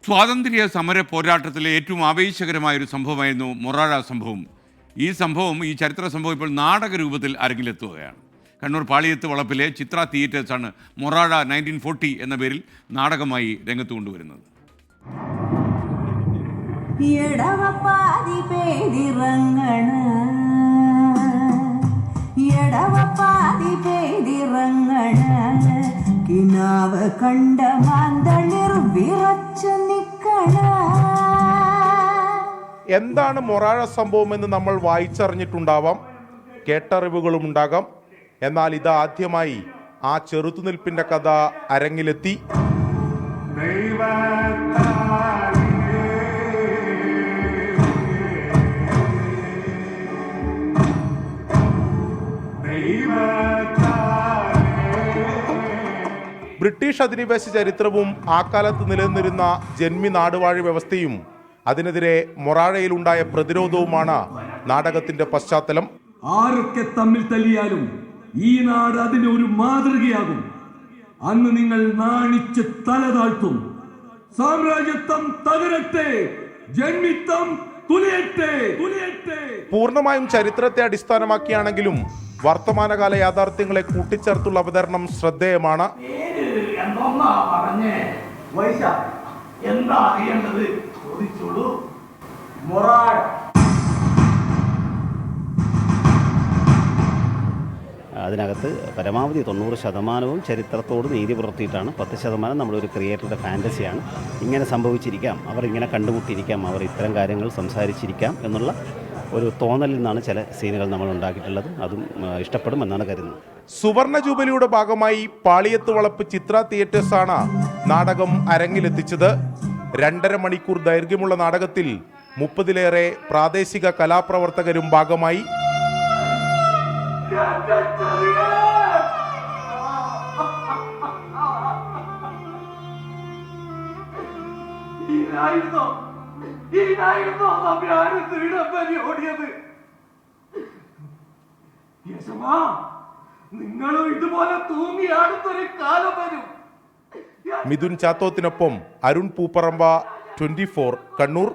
സ്വാതന്ത്ര്യ സമര പോരാട്ടത്തിലെ ഏറ്റവും ആവേശകരമായൊരു സംഭവമായിരുന്നു മൊറാഴ സംഭവം. ഈ ചരിത്ര സംഭവം ഇപ്പോൾ നാടക രൂപത്തിൽ അരങ്ങിലെത്തുകയാണ്. കണ്ണൂർ പാളിയത്ത് വളപ്പിലെ ചിത്ര തിയേറ്റേഴ്സാണ് മൊറാഴ 1940 എന്ന പേരിൽ നാടകമായി രംഗത്ത് കൊണ്ടുവരുന്നത്. എന്താണ് മൊറാഴ സംഭവം എന്ന് നമ്മൾ വായിച്ചറിഞ്ഞിട്ടുണ്ടാവാം, കേട്ടറിവുകളും ഉണ്ടാകാം. എന്നാൽ ഇതാദ്യമായി ആ ചെറുത്തുനിൽപ്പിന്റെ കഥ അരങ്ങിലെത്തി. ബ്രിട്ടീഷ് അധിനിവേശ ചരിത്രവും ആ കാലത്ത് നിലനിന്നിരുന്ന ജന്മി നാടുവാഴി വ്യവസ്ഥയും അതിനെതിരെ മൊറാഴയിലുണ്ടായ പ്രതിരോധവുമാണ് നാടകത്തിന്റെ പശ്ചാത്തലം. ആരൊക്കെ തമ്മിൽ തല്ലിയാലും ഈ നാട് അതിന് ഒരു മാതൃകയാകും. അന്ന് നിങ്ങൾ നാണിച്ച് തല താഴ്ത്തും. സാമ്രാജ്യത്വം തകരട്ടെ, ജന്മിത്വം തുലയട്ടെ. പൂർണ്ണമായും ചരിത്രത്തെ അടിസ്ഥാനമാക്കിയാണെങ്കിലും വർത്തമാനകാല യാഥാർത്ഥ്യങ്ങളെ കൂട്ടിച്ചേർത്തുള്ള അവതരണം ശ്രദ്ധേയമാണ്. എന്താ അറിയേണ്ടത് ചോദിച്ചോളൂ. അതിനകത്ത് പരമാവധി 90% ചരിത്രത്തോട് നീതി പുലർത്തിയിട്ടാണ്. 10% നമ്മളൊരു ക്രിയേറ്ററുടെ ഫാൻറ്റസിയാണ്. ഇങ്ങനെ സംഭവിച്ചിരിക്കാം, അവർ ഇങ്ങനെ കണ്ടുമുട്ടിയിരിക്കാം, അവർ ഇത്തരം കാര്യങ്ങൾ സംസാരിച്ചിരിക്കാം എന്നുള്ള ഒരു തോന്നലിൽ നിന്നാണ് ചില സീനുകൾ നമ്മൾ ഉണ്ടാക്കിയിട്ടുള്ളത്. അതും ഇഷ്ടപ്പെടുമെന്നാണ് കരുതുന്നത്. സുവർണ ജൂബിലിയുടെ ഭാഗമായി പാളിയത്ത് വളപ്പ് ചിത്ര തിയേറ്റേഴ്സാണ് നാടകം അരങ്ങിലെത്തിച്ചത്. 2.5 മണിക്കൂർ ദൈർഘ്യമുള്ള നാടകത്തിൽ 30-ലേറെ പ്രാദേശിക കലാപ്രവർത്തകരും ഭാഗമായി. നിങ്ങളും ഇതുപോലെ തൂങ്ങിയാടുന്നൊരു കാലം വരും. മിഥുൻ ചാത്തോത്തിനൊപ്പം അരുൺ പൂപ്പറമ്പ, 24 കണ്ണൂർ.